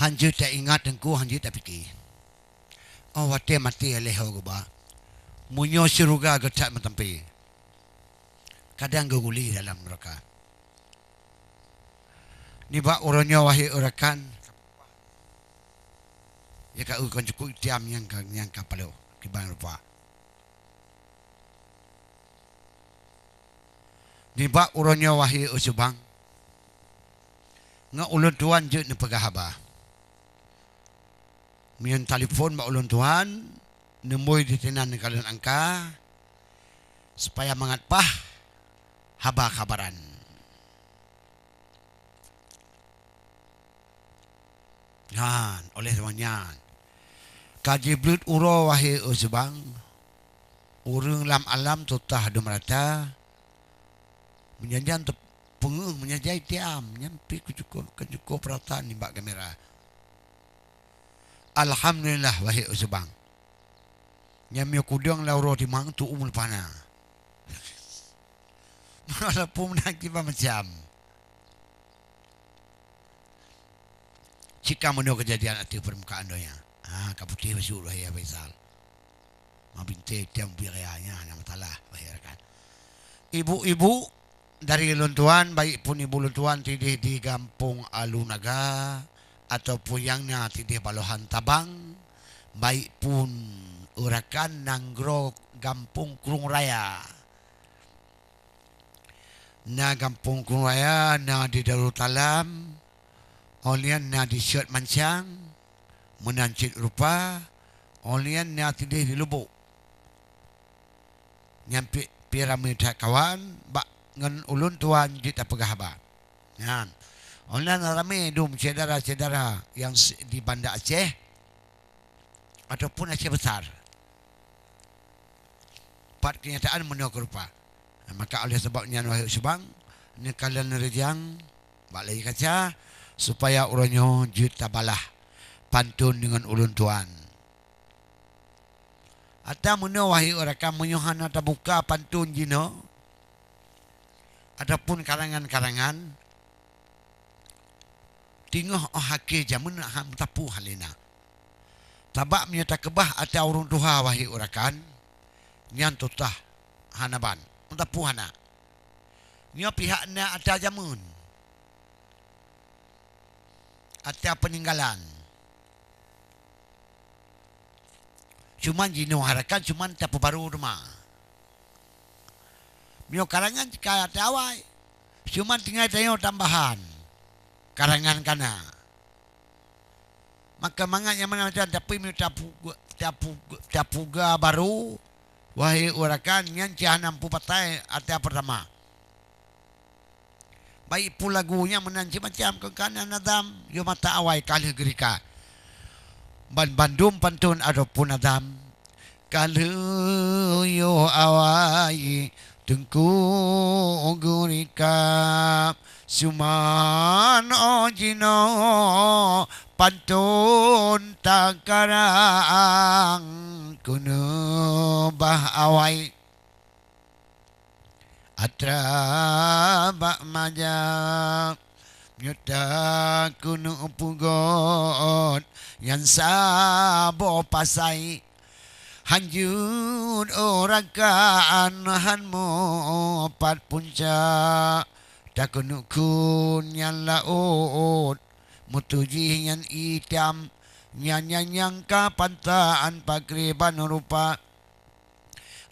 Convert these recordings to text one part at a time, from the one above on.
hanju tak ingat tengku hanju tak fikir. Oh wate mati leho go ba. Munyo syurga gecat metampi. Kadang guguli dalam neraka. Ni ba uronyo wahi urakan. Ya ka ukon cukup tiam yang kapalo kibang rupa. Ni ba uronyo wahi usubang. Nga ulun tuan je ni pegahaba. Mian telefon ba ulun tuan, nemui di tenan kalian angka supaya mangatpah haba kabaran. Yan, oleh semuanya. Kaji blut uro wahi usubang. Urung lam alam tutah dumerata. Menjanjan tu pengung menyajai tiam nyampi kucukup peratan ni bak kamera. Alhamdulillah wahai usbang. Nyamio kudang lauro di mang tu umul pana. Walaupun nak tiba macam. Jika meno kejadian ati permukaan donya. Kaputih masuk wahai Faisal. Mabinte tiam biayanya nama talah wahai rekan. Ibu-ibu dari luntuan, baik pun ibu luntuan tidih di Kampung Alunaga ataupun yangnya tidih Balohan Tabang, baik pun urakan Nanggro Kampung Krung Raya. Na Kampung Krung Raya, na di Darutalam, olian na di Syed Mancang, Menancit Rupa, olian na tidih di Lubuk. Nyampi piramid kawan, bak ngan ulun tuan di tapegahaba. Yan. Online ramai dum saudara-saudara yang di Banda Aceh ataupun Aceh besar. Part kenyataan menurut rupa. Maka oleh sebabnya wahai subang, ni kalian rejang balai kaca supaya uranyo juta balah pantun dengan ulun tuan. Atau menurut wahai orang menyuhan atau buka pantun jino. Adapun karangan-karangan tingah hake jamun ham tapu halina. Tabak menyata kebah atau urun tuha wahi urakan nyan tutah hanaban. Tapu hana. Nyo pihaknya ada jamun. Ada peninggalan. Cuman jino harakan cuman tapu baru rumah. Mio karangan jika ada awal. Cuma tinggal tengok tambahan. Karangan kana. Maka mangatnya mana macam tapi mio tapuga baru. Wahai urakan yang cihanam pupatai ada pertama. Baik pula lagunya menanci macam ke kanan adam. Yo mata awal kali gerika. Bandung pantun adapun adam. Kalau yo awal. Tengku gurika suman ojino pantun takarang kuno bah awai atra bak majak nyuta kuno pugot yang sabo pasai hanjur orakan hanmu pat puncak takunukun yang laut mutuji yang itam yang kapantaan pagriban rupa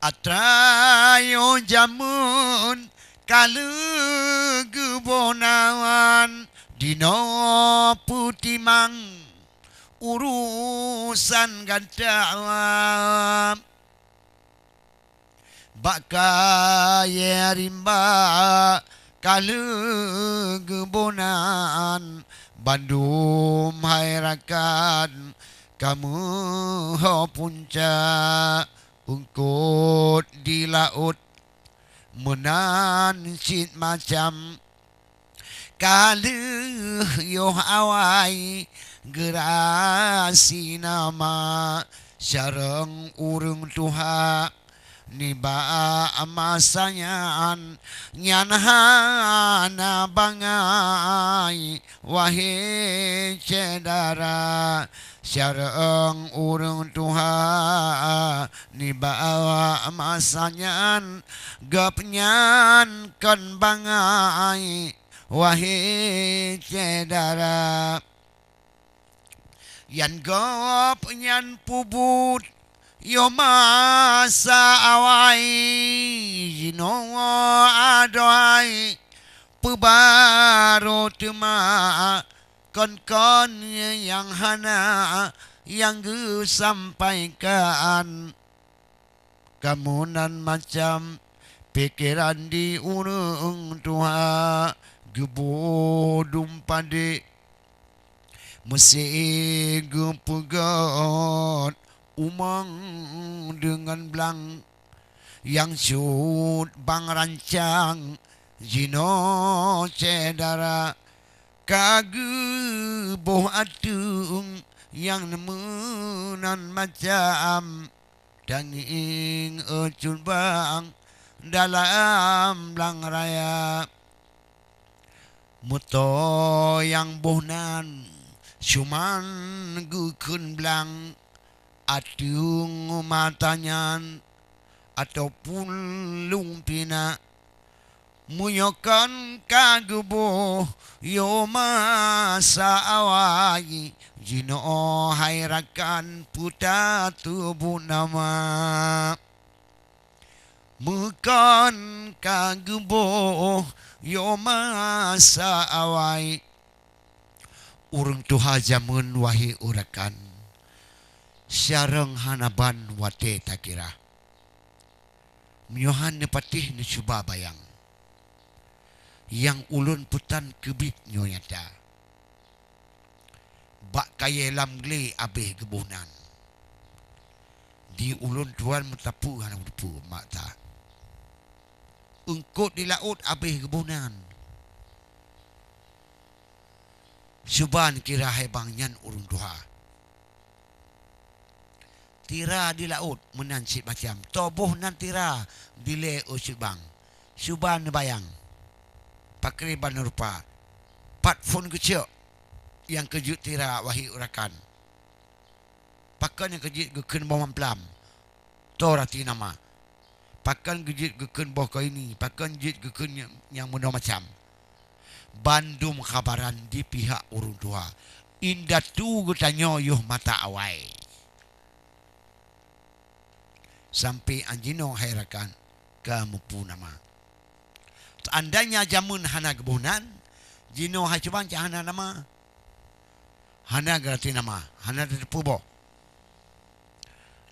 atrayo jamun kalu gubonawan dino putimang urusan ganda bakaya rimba kalu gebunan Bandung hairakan kamu ho puncak ungkut di laut menancit macam kalu yo awai gerasi nama sareng urung tuha niba amasanyan nyanhana bangai wahai cedara syareng urang tuha niba amasanyan gapnyan kan bangai wahai cedara yan gop nyan pubut yo masa awai jino adoai pebaro tema kon yang hana yang gu sampaikan kamunan macam pikiran di urung tua gebodum pade mesti gepegat umang dengan belang yang sud bang rancang jino cedara kagu boh atung yang nemenan macam danging ecun bang dalam belang raya muto yang bohnan cuman gukun belang atung matanya ataupun lumpina munyokan kagubo yo masa awai jino hairakan puta tubuh nama mukan kagubo yo masa awai urang tuha jamun wahi urakan syareng hanaban wate takira myohan ne patih ne cuba bayang yang ulun putan kebit nyonyata bak kaya lam gle abeh kebunan di ulun tuan metapu hana depu mak ta ungkut di laut abeh kebunan suban kira hebang nyan urung tuha tira di laut menansip macam toboh nan tira dile usubang suban bayang pakriban rupa pat phone kecil yang kejut tira wahi urakan pakan yang kejut geken bawang pelam torati nama pakan kejut geken boh kau ini pakan kejut geken yang mudah macam bandum kabaran di pihak urung tua indah tu gutanyo yuh mata awai sampai anjino hairakan kamu pun nama seandainya jamun hana kebunan jino hacuban hana nama hana gerati nama hana terpubo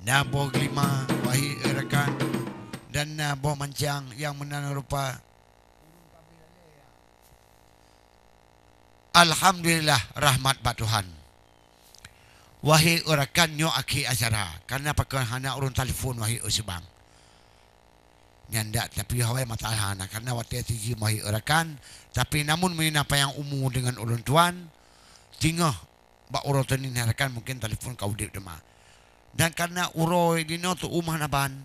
nabo lima wahi rakan dan nabo mancang yang menang rupa alhamdulillah rahmat bat Tuhan wahi urakan nyo aki acara karena pakai hana urun telefon wahi usbang nyanda tapi hawai matahana karena waktu tiji wahi urakan tapi namun menapa yang umum dengan ulun tuan tingah bak urutan ini harakan mungkin telefon kau dip dema dan karena uroi dino tu umah naban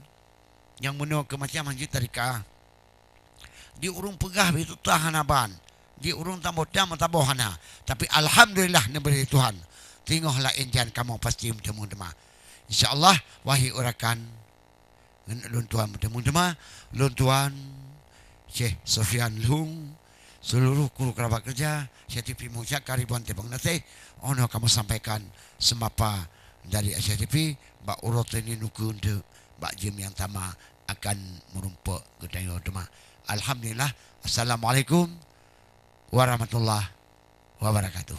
yang menok ke macam hanjit tarika di urung pegah itu tahanaban di urung tambah dam tambah hana tapi alhamdulillah neberi Tuhan tinggallah enjan kamu pasti bertemu dema insyaallah wahi urakan lun tuan bertemu dema lun tuan Syekh Sofian Lung seluruh kru kerabat kerja SCTV Mucak Karibuan Tebang Nate ono kamu sampaikan semapa dari SCTV bak urut ini nuku untuk bak jim yang tama akan merumpak ketanyo dema alhamdulillah assalamualaikum warahmatullahi wabarakatuh.